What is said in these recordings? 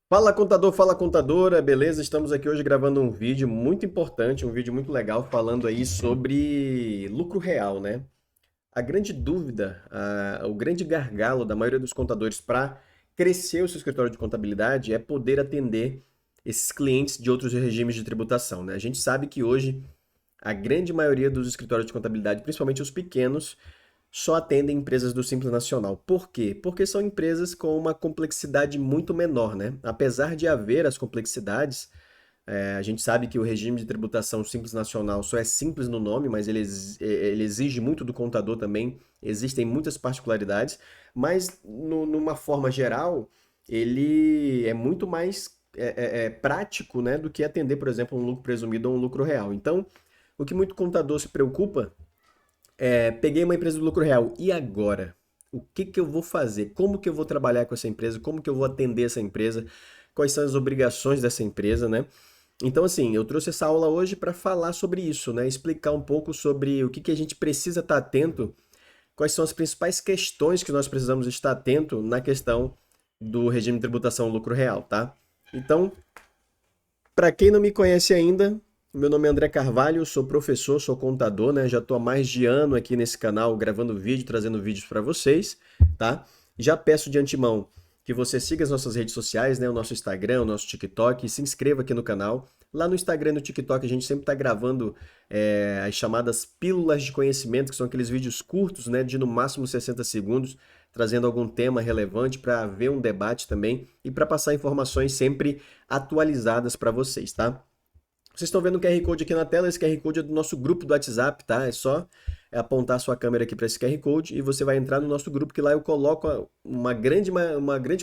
Fala contador, fala contadora, beleza? Estamos aqui hoje gravando um vídeo muito importante, um vídeo muito legal falando aí sobre lucro real, né? A grande dúvida, o grande gargalo da maioria dos contadores para crescer o seu escritório de contabilidade é poder atender esses clientes de outros regimes de tributação, né? A gente sabe que hoje a grande maioria dos escritórios de contabilidade, principalmente os pequenos, só atendem empresas do Simples Nacional. Por quê? Porque são empresas com uma complexidade muito menor, né? Apesar de haver as complexidades, a gente sabe que o regime de tributação Simples Nacional só é simples no nome, mas ele exige muito do contador também, existem muitas particularidades, mas numa forma geral, ele é muito mais prático, né, do que atender, por exemplo, um lucro presumido ou um lucro real. Então, o que muito contador se preocupa peguei uma empresa do lucro real. E agora? O que que eu vou fazer? Como que eu vou trabalhar com essa empresa? Como que eu vou atender essa empresa? Quais são as obrigações dessa empresa, né? Então, assim, eu trouxe essa aula hoje para falar sobre isso, né? Explicar um pouco sobre o que que a gente precisa estar atento, quais são as principais questões que nós precisamos estar atento na questão do regime de tributação lucro real, tá? Então, para quem não me conhece ainda, meu nome é André Carvalho, sou professor, sou contador, né? Já estou há mais de ano aqui nesse canal gravando vídeo, trazendo vídeos para vocês, tá? Já peço de antemão que você siga as nossas redes sociais, né? O nosso Instagram, o nosso TikTok, e se inscreva aqui no canal. Lá no Instagram e no TikTok a gente sempre está gravando as chamadas pílulas de conhecimento, que são aqueles vídeos curtos, né? De no máximo 60 segundos, trazendo algum tema relevante para ver um debate também e para passar informações sempre atualizadas para vocês, tá? Vocês estão vendo o QR Code aqui na tela, esse QR Code é do nosso grupo do WhatsApp, tá? É só apontar a sua câmera aqui para esse QR Code e você vai entrar no nosso grupo, que lá eu coloco uma grande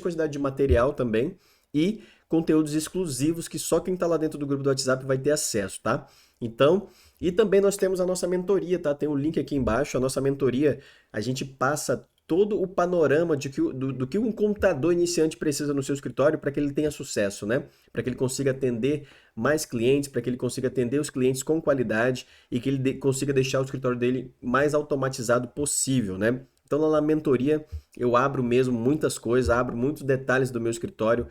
quantidade de material também e conteúdos exclusivos que só quem está lá dentro do grupo do WhatsApp vai ter acesso, tá? Então, e também nós temos a nossa mentoria, tá? Tem um link aqui embaixo, a nossa mentoria, a gente passa todo o panorama do que um contador iniciante precisa no seu escritório para que ele tenha sucesso, né? Para que ele consiga atender mais clientes, para que ele consiga atender os clientes com qualidade e que ele consiga deixar o escritório dele mais automatizado possível, né? Então, lá na mentoria, eu abro mesmo muitas coisas, abro muitos detalhes do meu escritório,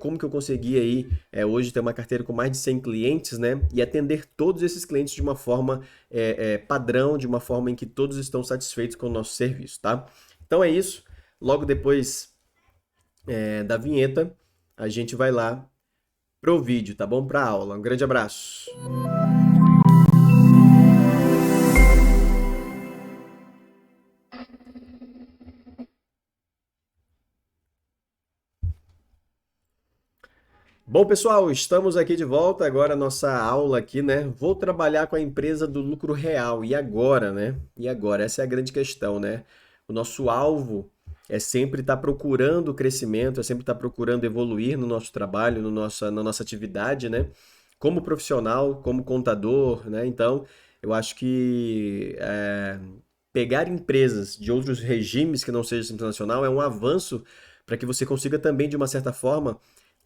como que eu consegui aí hoje ter uma carteira com mais de 100 clientes, né? E atender todos esses clientes de uma forma padrão, de uma forma em que todos estão satisfeitos com o nosso serviço, tá? Então é isso. Logo depois da vinheta, a gente vai lá pro vídeo, tá bom? Pra aula. Um grande abraço. Bom, pessoal, estamos aqui de volta. Agora a nossa aula aqui, né? Vou trabalhar com a empresa do lucro real. E agora, né? E agora? Essa é a grande questão, né? O nosso alvo é sempre estar procurando crescimento, é sempre estar procurando evoluir no nosso trabalho, no na nossa atividade, né? Como profissional, como contador, né? Então, eu acho que pegar empresas de outros regimes que não seja Simples Nacional é um avanço para que você consiga também, de uma certa forma,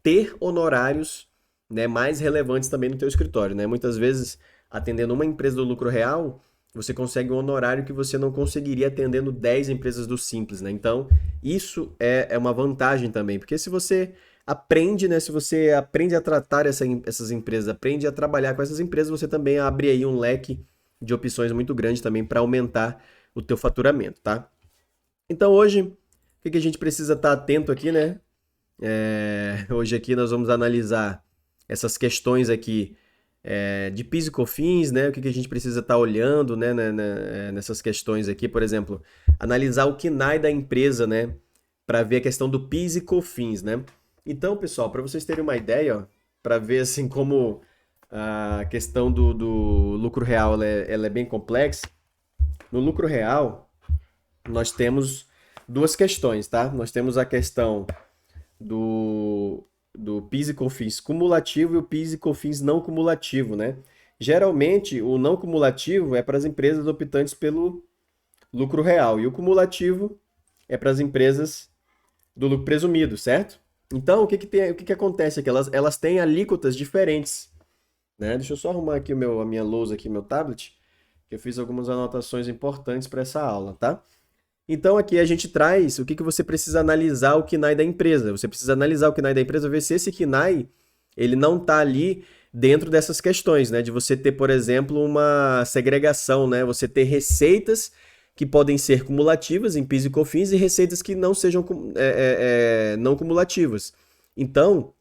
ter honorários, né, mais relevantes também no teu escritório, né? Muitas vezes, atendendo uma empresa do lucro real, você consegue um honorário que você não conseguiria atendendo 10 empresas do Simples, né? Então, isso é uma vantagem também, porque se você aprende, né, se você aprende a tratar essas empresas, aprende a trabalhar com essas empresas, você também abre aí um leque de opções muito grande também para aumentar o teu faturamento, tá? Então, hoje, o que que a gente precisa estar atento aqui, né? Hoje aqui nós vamos analisar essas questões aqui de PIS e COFINS, né? O que que a gente precisa estar olhando, né, nessas questões aqui, por exemplo, analisar o KNAI da empresa, né? Para ver a questão do PIS e COFINS, né? Então, pessoal, para vocês terem uma ideia, para ver assim como a questão do lucro real ela é bem complexa. No lucro real, nós temos duas questões, tá? Nós temos a questão do, do PIS e COFINS cumulativo e o PIS e COFINS não cumulativo, né? Geralmente, o não cumulativo é para as empresas optantes pelo lucro real e o cumulativo é para as empresas do lucro presumido, certo? Então, o que que acontece aqui? Elas têm alíquotas diferentes, né? Deixa eu só arrumar aqui a minha lousa aqui, meu tablet, que eu fiz algumas anotações importantes para essa aula, tá? Então aqui a gente traz o que você precisa analisar o KNAI da empresa. Você precisa analisar o KNAI da empresa, ver se esse KNAI ele não está ali dentro dessas questões, né? De você ter, por exemplo, uma segregação, né? Você ter receitas que podem ser cumulativas em PIS e COFINS e receitas que não sejam não cumulativas. Então,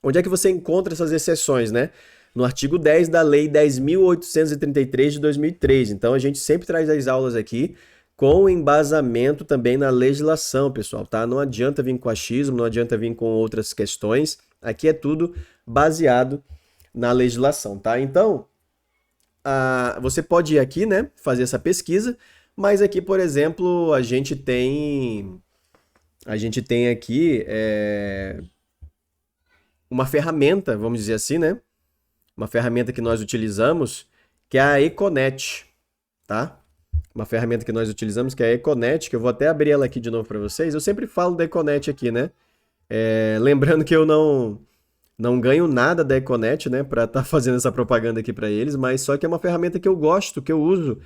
onde é que você encontra essas exceções, né? No artigo 10 da Lei 10.833 de 2003. Então, a gente sempre traz as aulas aqui com embasamento também na legislação, pessoal, tá? Não adianta vir com achismo, não adianta vir com outras questões. Aqui é tudo baseado na legislação, tá? Então, você pode ir aqui, né, fazer essa pesquisa, mas aqui, por exemplo, a gente tem aqui uma ferramenta, vamos dizer assim, né? Uma ferramenta que nós utilizamos, que é a Econet, tá? Uma ferramenta que nós utilizamos, que é a Econet, que eu vou até abrir ela aqui de novo para vocês. Eu sempre falo da Econet aqui, né? Lembrando que eu não ganho nada da Econet, né, para estar fazendo essa propaganda aqui para eles, mas só que é uma ferramenta que eu gosto, que eu uso,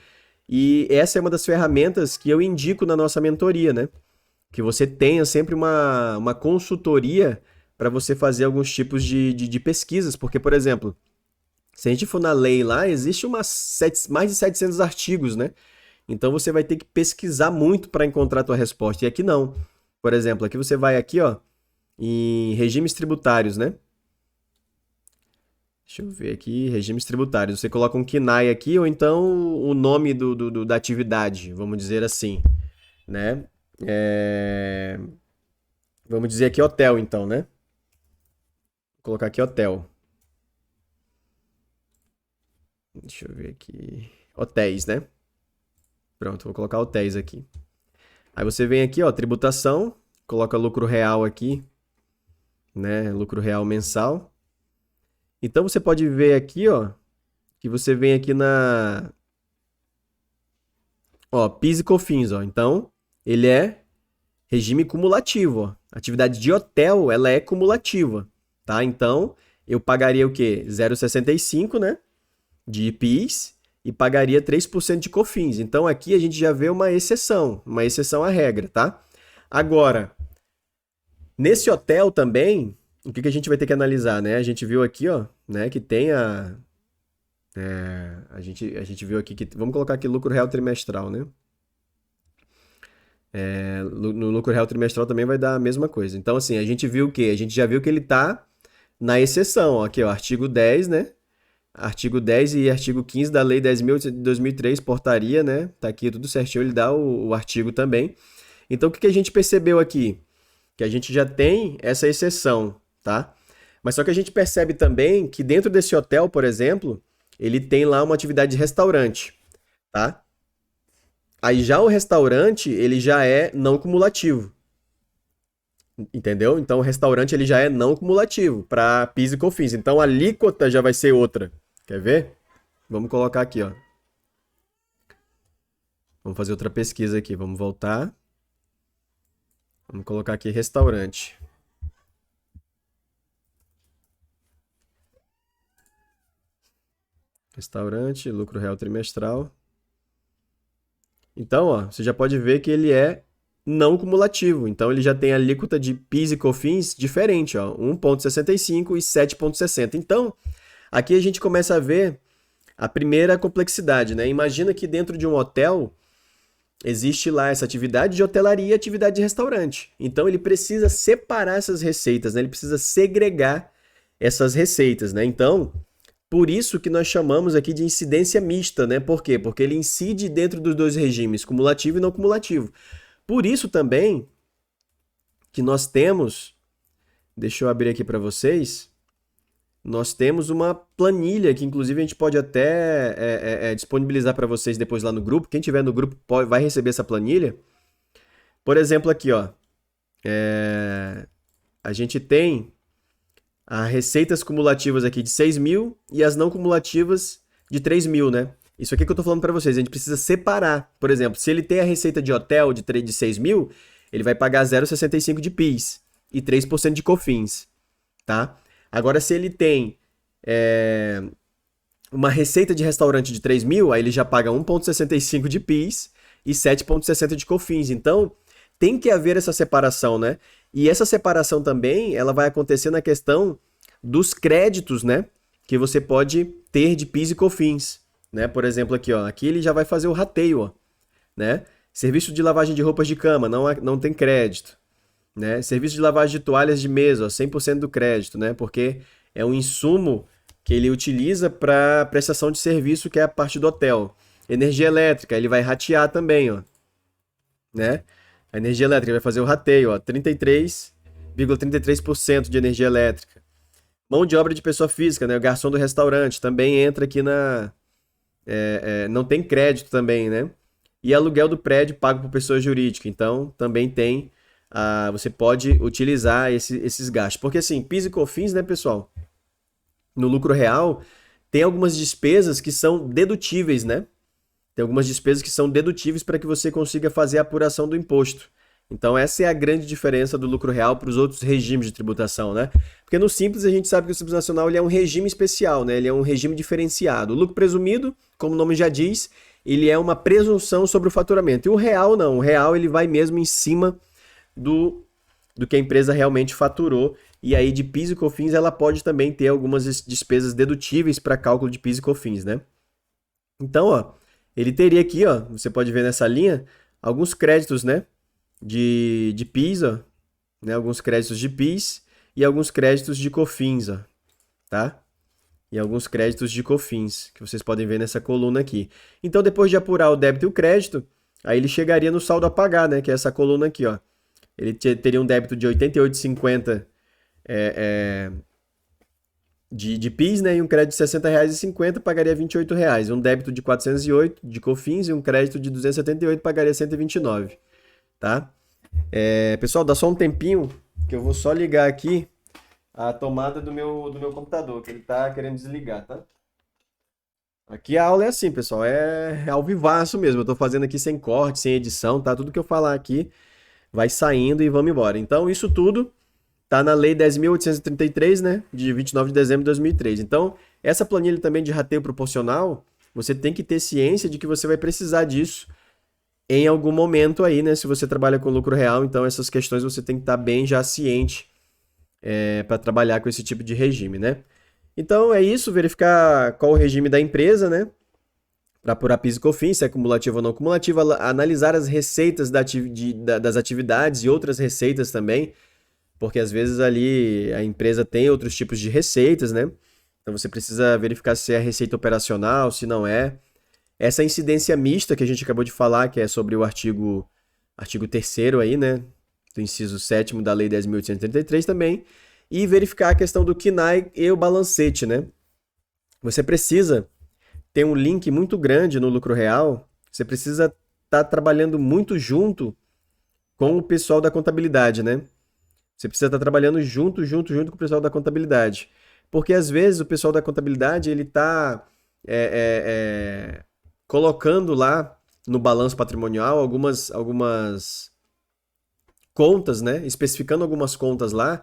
e essa é uma das ferramentas que eu indico na nossa mentoria, né? Que você tenha sempre uma consultoria para você fazer alguns tipos de pesquisas, porque, por exemplo, se a gente for na lei lá, existe mais de 700 artigos, né? Então você vai ter que pesquisar muito para encontrar a tua resposta. E aqui não. Por exemplo, aqui você vai aqui, ó, em regimes tributários, né? Deixa eu ver aqui, regimes tributários. Você coloca um KNAI aqui, ou então o nome da atividade, vamos dizer assim, né? Vamos dizer aqui hotel, então, né? Vou colocar aqui hotel. Deixa eu ver aqui. Hotéis, né? Pronto, vou colocar hotéis aqui. Aí você vem aqui, ó, tributação, coloca lucro real aqui, né? Lucro real mensal. Então você pode ver aqui, ó, que você vem aqui ó, PIS e COFINS, ó. Então, ele é regime cumulativo, ó. Atividade de hotel, ela é cumulativa, tá? Então, eu pagaria o quê? 0,65, né? De PIS e pagaria 3% de COFINS. Então, aqui a gente já vê uma exceção à regra, tá? Agora, nesse hotel também, o que a gente vai ter que analisar, né? A gente viu aqui, ó, né, que tem a gente viu aqui que... Vamos colocar aqui lucro real trimestral, né? No lucro real trimestral também vai dar a mesma coisa. Então, assim, a gente viu o quê? A gente já viu que ele tá na exceção, ó, aqui, ó, artigo 10, né? Artigo 10 e artigo 15 da Lei 10.000 de 2003, portaria, né? Tá aqui tudo certinho, ele dá o artigo também. Então, o que a gente percebeu aqui? Que a gente já tem essa exceção, tá? Mas só que a gente percebe também que dentro desse hotel, por exemplo, ele tem lá uma atividade de restaurante, tá? Aí já o restaurante, ele já é não cumulativo, entendeu? Então o restaurante ele já é não cumulativo para PIS e COFINS. Então a alíquota já vai ser outra. Quer ver? Vamos colocar aqui, ó. Vamos fazer outra pesquisa aqui. Vamos voltar. Vamos colocar aqui restaurante. Restaurante, lucro real trimestral. Então, ó, você já pode ver que ele é não cumulativo. Então, ele já tem a alíquota de PIS e COFINS diferente, ó, 1,65 e 7,60. Então, aqui a gente começa a ver a primeira complexidade, né? Imagina que dentro de um hotel existe lá essa atividade de hotelaria e atividade de restaurante. Então, ele precisa separar essas receitas, né? Ele precisa segregar essas receitas, né? Então, por isso que nós chamamos aqui de incidência mista, né? Por quê? Porque ele incide dentro dos dois regimes, cumulativo e não cumulativo. Por isso também que nós temos, deixa eu abrir aqui para vocês, nós temos uma planilha que inclusive a gente pode até disponibilizar para vocês depois lá no grupo. Quem tiver no grupo vai receber essa planilha. Por exemplo aqui, ó, a gente tem as receitas cumulativas aqui de 6 mil e as não cumulativas de 3 mil, né? Isso aqui que eu tô falando para vocês, a gente precisa separar. Por exemplo, se ele tem a receita de hotel de 6 mil, ele vai pagar 0,65 de PIS e 3% de COFINS, tá? Agora, se ele tem uma receita de restaurante de 3 mil, aí ele já paga 1,65 de PIS e 7,60 de COFINS. Então, tem que haver essa separação, né? E essa separação também, ela vai acontecer na questão dos créditos, né? Que você pode ter de PIS e COFINS, né? Por exemplo, aqui, ó, aqui ele já vai fazer o rateio, ó, né? Serviço de lavagem de roupas de cama, não tem crédito, né? Serviço de lavagem de toalhas de mesa, ó, 100% do crédito, né? Porque é um insumo que ele utiliza para prestação de serviço, que é a parte do hotel. Energia elétrica, ele vai ratear também, ó, né? A energia elétrica vai fazer o rateio, ó, 33,33% de energia elétrica. Mão de obra de pessoa física, né? O garçom do restaurante também entra aqui na. Não tem crédito também, né? E aluguel do prédio pago por pessoa jurídica. Então, também tem. Você pode utilizar esses gastos. Porque assim, PIS e COFINS, né, pessoal? No lucro real, tem algumas despesas que são dedutíveis, né? Tem algumas despesas que são dedutíveis para que você consiga fazer a apuração do imposto. Então, essa é a grande diferença do lucro real para os outros regimes de tributação, né? Porque no Simples a gente sabe que o Simples Nacional ele é um regime especial, né? Ele é um regime diferenciado. O lucro presumido, como o nome já diz, ele é uma presunção sobre o faturamento. E o real não. O real ele vai mesmo em cima do que a empresa realmente faturou. E aí de PIS e COFINS ela pode também ter algumas despesas dedutíveis para cálculo de PIS e COFINS, né? Então, ó, ele teria aqui, ó, você pode ver nessa linha, alguns créditos, né? De PIS, ó, né? Alguns créditos de PIS e alguns créditos de COFINS, ó, tá? E alguns créditos de COFINS, que vocês podem ver nessa coluna aqui. Então, depois de apurar o débito e o crédito, aí ele chegaria no saldo a pagar, né? Que é essa coluna aqui, ó. Ele teria um débito de R$ 88,50 de PIS, né? E um crédito de R$ 60,50 pagaria R$ 28,00. Um débito de 408 de COFINS e um crédito de 278 pagaria 129, tá? Pessoal, dá só um tempinho que eu vou só ligar aqui a tomada do meu computador, que ele tá querendo desligar, tá? Aqui a aula é assim, pessoal, é ao vivaço mesmo. Eu tô fazendo aqui sem corte, sem edição, tá? Tudo que eu falar aqui vai saindo e vamos embora. Então, isso tudo tá na Lei 10.833, né, de 29 de dezembro de 2003. Então, essa planilha também de rateio proporcional, você tem que ter ciência de que você vai precisar disso em algum momento aí, né, se você trabalha com lucro real. Então, essas questões você tem que estar bem já ciente para trabalhar com esse tipo de regime, né? Então, é isso, verificar qual o regime da empresa, né, para apurar PIS e COFINS, se é cumulativo ou não cumulativo, analisar as receitas das atividades e outras receitas também, porque às vezes ali a empresa tem outros tipos de receitas, né? Então você precisa verificar se é receita operacional, se não é. Essa incidência mista que a gente acabou de falar, que é sobre o artigo 3º aí, né? Do inciso 7º da Lei 10.833 também. E verificar a questão do KNAI e o balancete, né? Você precisa ter um link muito grande no lucro real, você precisa estar trabalhando muito junto com o pessoal da contabilidade, né? Você precisa estar trabalhando junto com o pessoal da contabilidade. Porque às vezes o pessoal da contabilidade ele está colocando lá no balanço patrimonial algumas contas, né? Especificando algumas contas lá,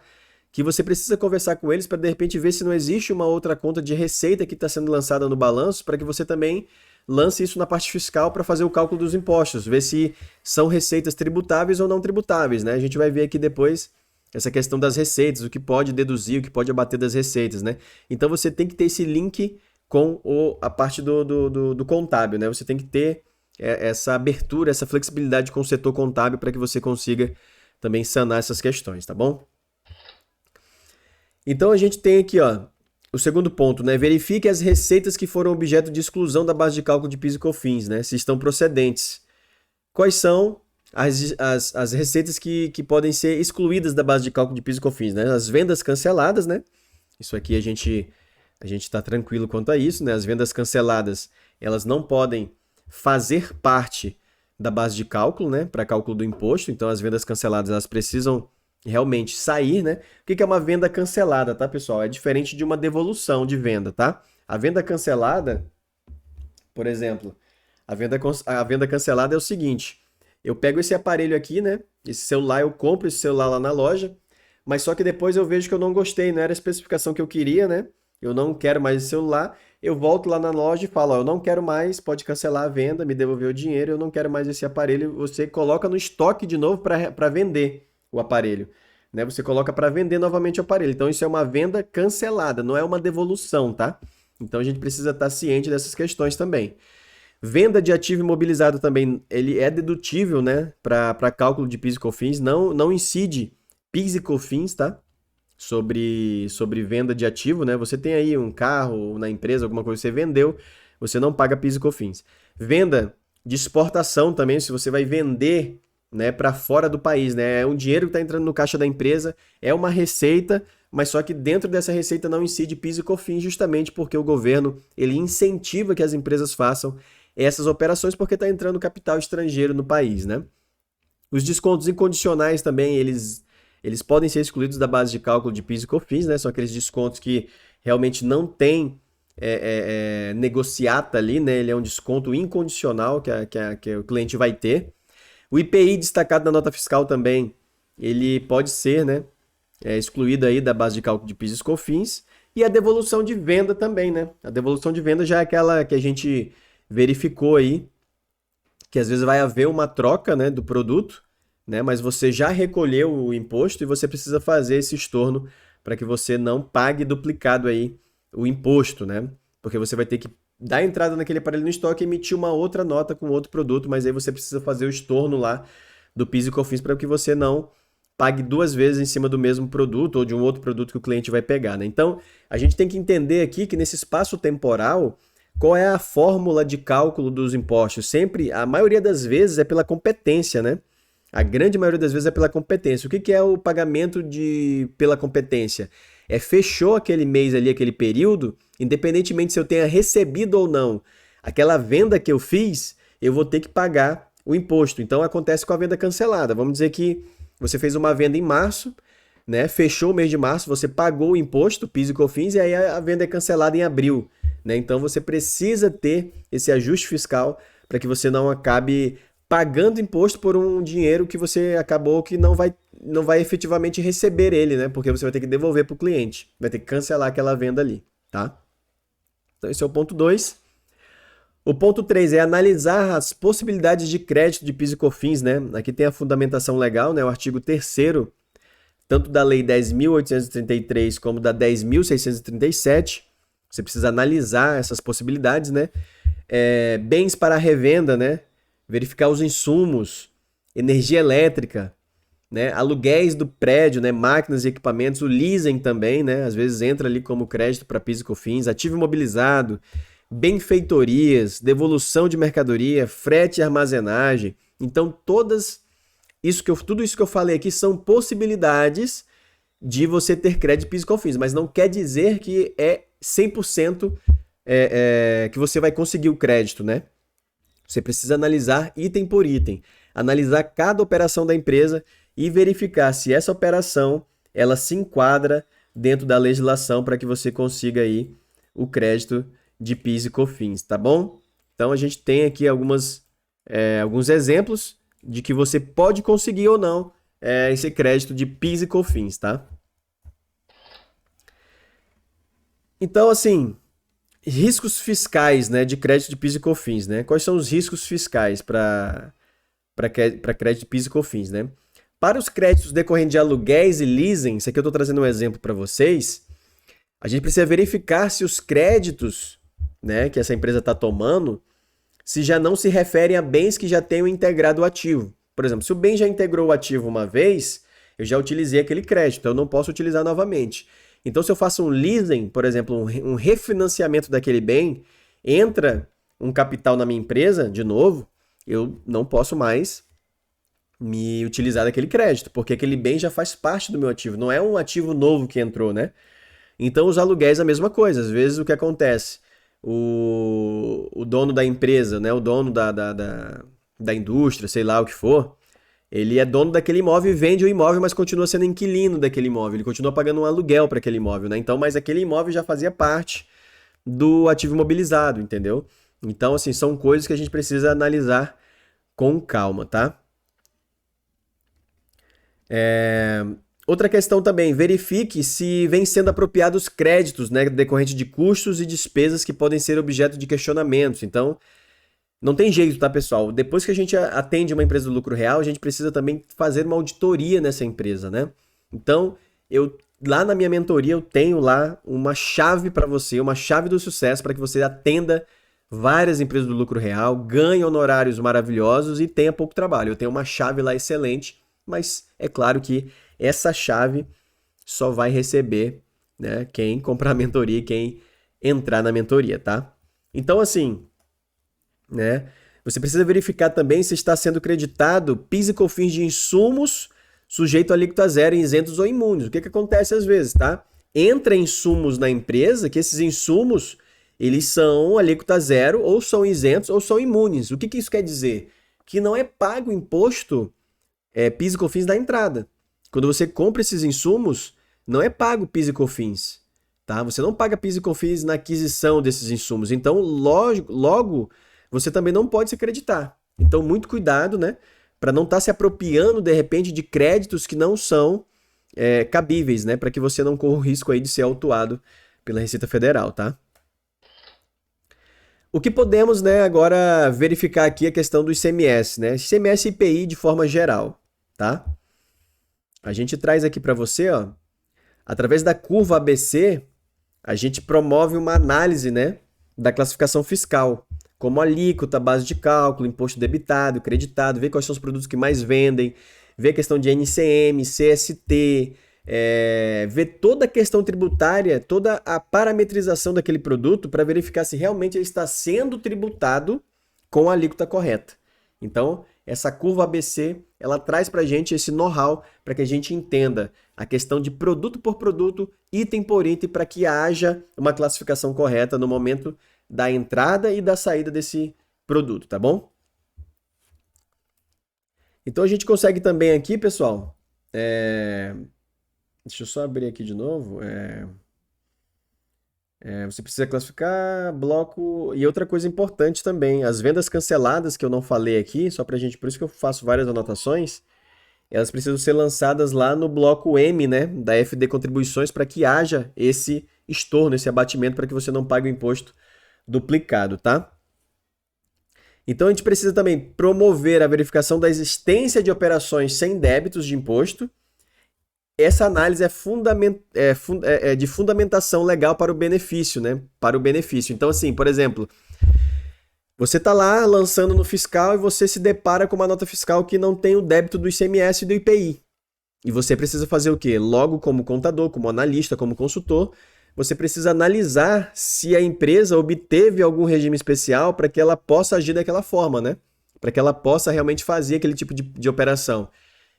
que você precisa conversar com eles para de repente ver se não existe uma outra conta de receita que está sendo lançada no balanço, para que você também lance isso na parte fiscal para fazer o cálculo dos impostos, ver se são receitas tributáveis ou não tributáveis, né? A gente vai ver aqui depois essa questão das receitas, o que pode deduzir, o que pode abater das receitas, né? Então você tem que ter esse link com a parte do contábil, né? Você tem que ter essa abertura, essa flexibilidade com o setor contábil para que você consiga também sanar essas questões, tá bom? Então a gente tem aqui, ó, o segundo ponto, né? Verifique as receitas que foram objeto de exclusão da base de cálculo de PIS e COFINS, né? Se estão procedentes. Quais são as receitas que podem ser excluídas da base de cálculo de PIS e COFINS, né? As vendas canceladas, né? Isso aqui a gente está tranquilo quanto a isso, né? As vendas canceladas, elas não podem fazer parte da base de cálculo, né? Para cálculo do imposto. Então, as vendas canceladas, elas precisam realmente sair, né? O que é uma venda cancelada, tá, pessoal? É diferente de uma devolução de venda, tá? A venda cancelada, por exemplo, a venda cancelada é o seguinte: eu pego esse aparelho aqui, né? Esse celular, eu compro esse celular lá na loja, mas só que depois eu vejo que eu não gostei, não era a especificação que eu queria, né? eu não quero mais esse celular, eu volto lá na loja e falo, ó, eu não quero mais, pode cancelar a venda, me devolver o dinheiro, eu não quero mais esse aparelho. Você coloca no estoque de novo para vender o aparelho. Né? Você coloca para vender novamente o aparelho. Então isso é uma venda cancelada, não é uma devolução, tá? Então a gente precisa estar ciente dessas questões também. Venda de ativo imobilizado também, ele é dedutível, né, para cálculo de PIS e COFINS, não incide PIS e COFINS, tá? Sobre venda de ativo, né? Você tem aí um carro na empresa, alguma coisa que você vendeu, você não paga PIS e COFINS. Venda de exportação também, se você vai vender, né, para fora do país, né? É um dinheiro que está entrando no caixa da empresa, é uma receita, mas só que dentro dessa receita não incide PIS e COFINS, justamente porque o governo ele incentiva que as empresas façam essas operações porque está entrando capital estrangeiro no país, né? Os descontos incondicionais também, eles podem ser excluídos da base de cálculo de PIS e COFINS, né? São aqueles descontos que realmente não tem negociata ali, né? Ele é um desconto incondicional que o cliente vai ter. O IPI destacado na nota fiscal também, ele pode ser, né? Excluído aí da base de cálculo de PIS e COFINS. E a devolução de venda também, né? A devolução de venda já é aquela que a gente verificou aí, que às vezes vai haver uma troca, né, do produto, né, mas você já recolheu o imposto e você precisa fazer esse estorno para que você não pague duplicado aí o imposto, né? Porque você vai ter que dar entrada naquele aparelho no estoque e emitir uma outra nota com outro produto, mas aí você precisa fazer o estorno lá do PIS e COFINS para que você não pague duas vezes em cima do mesmo produto ou de um outro produto que o cliente vai pegar, né? Então, a gente tem que entender aqui que nesse espaço temporal, qual é a fórmula de cálculo dos impostos? Sempre, a maioria das vezes é pela competência, né? A grande maioria das vezes é pela competência. O que é o pagamento pela competência? É fechou aquele mês ali, aquele período, independentemente se eu tenha recebido ou não aquela venda que eu fiz, eu vou ter que pagar o imposto. Então acontece com a venda cancelada. Vamos dizer que você fez uma venda em março, né? Fechou o mês de março, você pagou o imposto, PIS e COFINS, e aí a venda é cancelada em abril. Né? Então você precisa ter esse ajuste fiscal para que você não acabe pagando imposto por um dinheiro que você acabou que não vai efetivamente receber ele, né? Porque você vai ter que devolver para o cliente, vai ter que cancelar aquela venda ali, tá? Então esse é o ponto 2. O ponto 3 é analisar as possibilidades de crédito de PIS e COFINS, né? Aqui tem a fundamentação legal, né? O artigo 3º, tanto da Lei 10.833 como da 10.637. Você precisa analisar essas possibilidades, né? Bens para revenda, né? Verificar os insumos, energia elétrica, né? Aluguéis do prédio, né? Máquinas e equipamentos, o leasing também, né? Às vezes entra ali como crédito para PIS e COFINS, ativo imobilizado, benfeitorias, devolução de mercadoria, frete e armazenagem. Então, tudo isso que eu falei aqui são possibilidades de você ter crédito PIS e COFINS, mas não quer dizer que é 100% que você vai conseguir o crédito, né? Você precisa analisar item por item, analisar cada operação da empresa e verificar se essa operação ela se enquadra dentro da legislação para que você consiga aí o crédito de PIS e COFINS, tá bom? Então a gente tem aqui alguns exemplos de que você pode conseguir ou não esse crédito de PIS e COFINS, tá? Então, assim, riscos fiscais, né, de crédito de PIS e COFINS, né? Quais são os riscos fiscais para crédito de PIS e COFINS, né? Para os créditos decorrentes de aluguéis e leasing, isso aqui eu estou trazendo um exemplo para vocês, a gente precisa verificar se os créditos, né, que essa empresa está tomando, se já não se referem a bens que já tenham integrado o ativo. Por exemplo, se o bem já integrou o ativo uma vez, eu já utilizei aquele crédito, eu não posso utilizar novamente. Então, se eu faço um leasing, por exemplo, um refinanciamento daquele bem, entra um capital na minha empresa, de novo, eu não posso mais me utilizar daquele crédito, porque aquele bem já faz parte do meu ativo, não é um ativo novo que entrou, né? Então, os aluguéis é a mesma coisa. Às vezes, o que acontece? O dono da empresa, né? O dono da indústria, sei lá o que for, ele é dono daquele imóvel e vende o imóvel, mas continua sendo inquilino daquele imóvel. Ele continua pagando um aluguel para aquele imóvel, né? Então, mas aquele imóvel já fazia parte do ativo imobilizado, entendeu? Então, assim, são coisas que a gente precisa analisar com calma, tá? Outra questão também, verifique se vem sendo apropriados créditos, né, decorrente de custos e despesas que podem ser objeto de questionamentos. Então, não tem jeito, tá, pessoal? Depois que a gente atende uma empresa do lucro real, a gente precisa também fazer uma auditoria nessa empresa, né? Então, lá na minha mentoria eu tenho lá uma chave para você, uma chave do sucesso para que você atenda várias empresas do lucro real, ganhe honorários maravilhosos e tenha pouco trabalho. Eu tenho uma chave lá excelente, mas é claro que essa chave só vai receber, né, quem comprar a mentoria e quem entrar na mentoria, tá? Então, assim, né, você precisa verificar também se está sendo creditado PIS e COFINS de insumos sujeito a alíquota zero, isentos ou imunes. O que acontece às vezes, tá? Entra insumos na empresa que esses insumos eles são alíquota zero, ou são isentos, ou são imunes. O que isso quer dizer? Que não é pago imposto PIS e COFINS na entrada. Quando você compra esses insumos, não é pago PIS e COFINS. Tá? Você não paga PIS e COFINS na aquisição desses insumos. Então, logo, você também não pode se acreditar. Então, muito cuidado, né? Para não estar se apropriando, de repente, de créditos que não são cabíveis, né? Para que você não corra o risco aí de ser autuado pela Receita Federal, tá? O que podemos, né, agora verificar aqui a questão do ICMS, né? ICMS e IPI de forma geral, tá? A gente traz aqui para você, ó, através da curva ABC, a gente promove uma análise, né, da classificação fiscal, como alíquota, base de cálculo, imposto debitado, creditado, ver quais são os produtos que mais vendem, ver a questão de NCM, CST, ver toda a questão tributária, toda a parametrização daquele produto para verificar se realmente ele está sendo tributado com a alíquota correta. Então, essa curva ABC, ela traz para a gente esse know-how para que a gente entenda a questão de produto por produto, item por item, para que haja uma classificação correta no momento da entrada e da saída desse produto, tá bom? Então, a gente consegue também aqui, pessoal, deixa eu só abrir aqui de novo. Você precisa classificar bloco. E outra coisa importante também, as vendas canceladas que eu não falei aqui, só pra gente, por isso que eu faço várias anotações, elas precisam ser lançadas lá no bloco M, né, da FD Contribuições, para que haja esse estorno, esse abatimento, para que você não pague o imposto duplicado, tá? Então a gente precisa também promover a verificação da existência de operações sem débitos de imposto. Essa análise é de fundamentação legal para o benefício, né? Para o benefício. Então, assim, por exemplo, você está lá lançando no fiscal e você se depara com uma nota fiscal que não tem o débito do ICMS e do IPI. E você precisa fazer o quê? Logo, como contador, como analista, como consultor, você precisa analisar se a empresa obteve algum regime especial para que ela possa agir daquela forma, né? Para que ela possa realmente fazer aquele tipo de operação.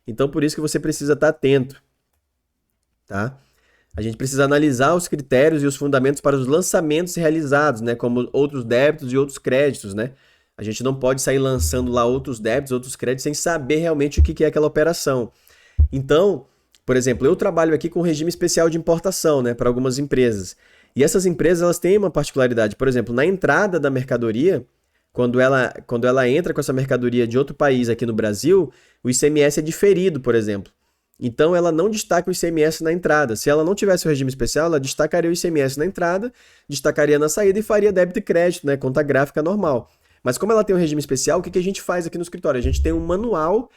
Então, por isso que você precisa estar atento. Tá? A gente precisa analisar os critérios e os fundamentos para os lançamentos realizados, né? Como outros débitos e outros créditos, né? A gente não pode sair lançando lá outros débitos, outros créditos, sem saber realmente o que é aquela operação. Então, por exemplo, eu trabalho aqui com regime especial de importação, né? Para algumas empresas. E essas empresas, elas têm uma particularidade. Por exemplo, na entrada da mercadoria, quando ela entra com essa mercadoria de outro país aqui no Brasil, o ICMS é diferido, por exemplo. Então, ela não destaca o ICMS na entrada. Se ela não tivesse o regime especial, ela destacaria o ICMS na entrada, destacaria na saída e faria débito e crédito, né? Conta gráfica normal. Mas como ela tem um regime especial, o que a gente faz aqui no escritório? A gente tem um manual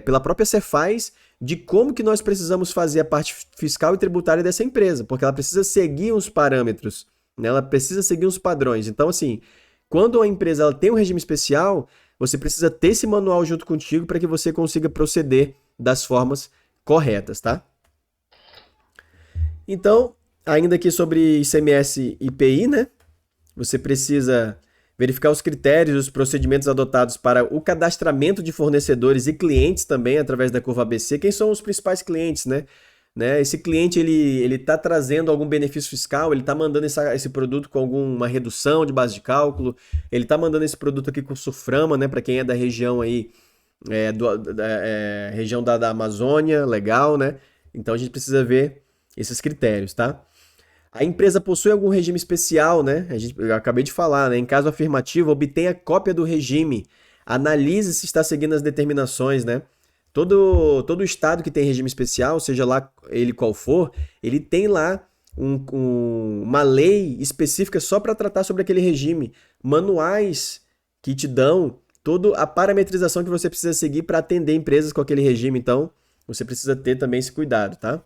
pela própria Cefaz de como que nós precisamos fazer a parte fiscal e tributária dessa empresa, porque ela precisa seguir uns parâmetros, né? Ela precisa seguir uns padrões. Então, assim, quando a empresa ela tem um regime especial, você precisa ter esse manual junto contigo para que você consiga proceder das formas corretas, tá? Então, ainda aqui sobre ICMS e IPI, né? Você precisa verificar os critérios e os procedimentos adotados para o cadastramento de fornecedores e clientes também através da curva ABC. Quem são os principais clientes, né? Esse cliente, ele tá trazendo algum benefício fiscal, ele tá mandando esse produto com alguma redução de base de cálculo, ele tá mandando esse produto aqui com SUFRAMA, né? Para quem é da região aí, região da Amazônia, legal, né? Então a gente precisa ver esses critérios, tá? A empresa possui algum regime especial, né? Eu acabei de falar, né? Em caso afirmativo, obtenha cópia do regime, analise se está seguindo as determinações, né? Todo estado que tem regime especial, seja lá ele qual for, ele tem lá uma lei específica só para tratar sobre aquele regime. Manuais que te dão toda a parametrização que você precisa seguir para atender empresas com aquele regime. Então, você precisa ter também esse cuidado, tá?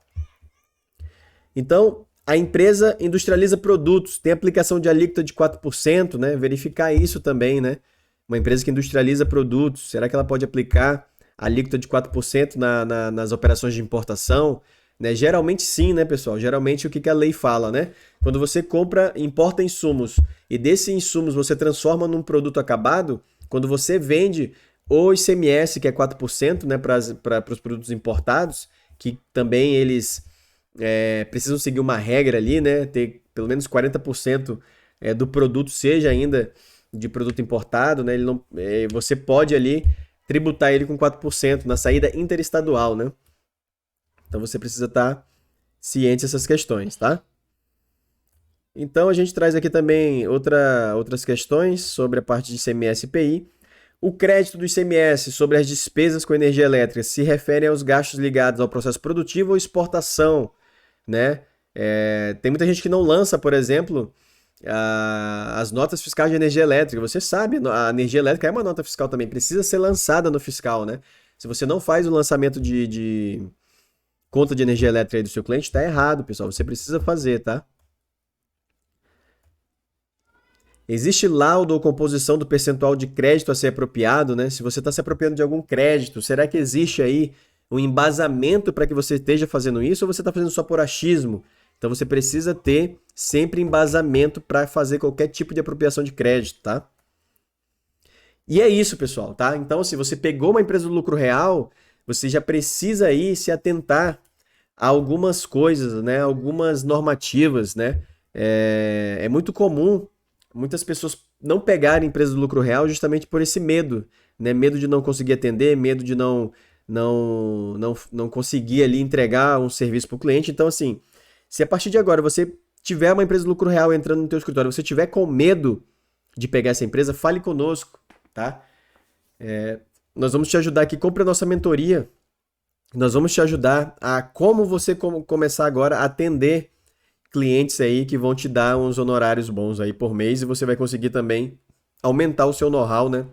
Então, a empresa industrializa produtos, tem aplicação de alíquota de 4%, né? Verificar isso também, né? Uma empresa que industrializa produtos, será que ela pode aplicar alíquota de 4% nas operações de importação? Né? Geralmente sim, né, pessoal? Geralmente o que a lei fala, né? Quando você compra, importa insumos e desses insumos você transforma num produto acabado, quando você vende o ICMS, que é 4%, né, para os produtos importados, que também eles precisam seguir uma regra ali, né? Ter pelo menos 40% do produto seja ainda de produto importado, né? Ele não, você pode ali tributar ele com 4% na saída interestadual, né? Então você precisa estar ciente dessas questões, tá? Então a gente traz aqui também outras questões sobre a parte de ICMS e IPI. O crédito do ICMS sobre as despesas com energia elétrica se refere aos gastos ligados ao processo produtivo ou exportação, né? Tem muita gente que não lança, por exemplo, as notas fiscais de energia elétrica. Você sabe, a energia elétrica é uma nota fiscal também, precisa ser lançada no fiscal, né? Se você não faz o lançamento de conta de energia elétrica aí do seu cliente, está errado, pessoal. Você precisa fazer, tá? Existe laudo ou composição do percentual de crédito a ser apropriado, né? Se você está se apropriando de algum crédito, será que existe aí um embasamento para que você esteja fazendo isso ou você está fazendo só por achismo? Então você precisa ter sempre embasamento para fazer qualquer tipo de apropriação de crédito, tá? E é isso, pessoal, tá? Então, se você pegou uma empresa do lucro real, você já precisa aí se atentar a algumas coisas, né? Algumas normativas, né? É muito comum muitas pessoas não pegarem empresa do lucro real justamente por esse medo, né? Medo de não conseguir atender, medo de não conseguir ali entregar um serviço para o cliente. Então, assim, se a partir de agora você tiver uma empresa do lucro real entrando no teu escritório, você tiver com medo de pegar essa empresa, fale conosco, tá? Nós vamos te ajudar aqui, compre a nossa mentoria. Nós vamos te ajudar a como você começar agora a atender clientes aí que vão te dar uns honorários bons aí por mês e você vai conseguir também aumentar o seu know-how, né?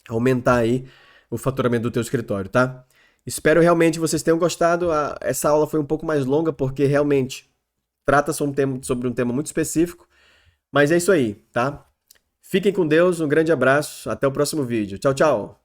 Aumentar aí o faturamento do teu escritório, tá? Espero realmente que vocês tenham gostado. Essa aula foi um pouco mais longa porque realmente trata sobre um tema muito específico, mas é isso aí, tá? Fiquem com Deus, um grande abraço, até o próximo vídeo. Tchau, tchau!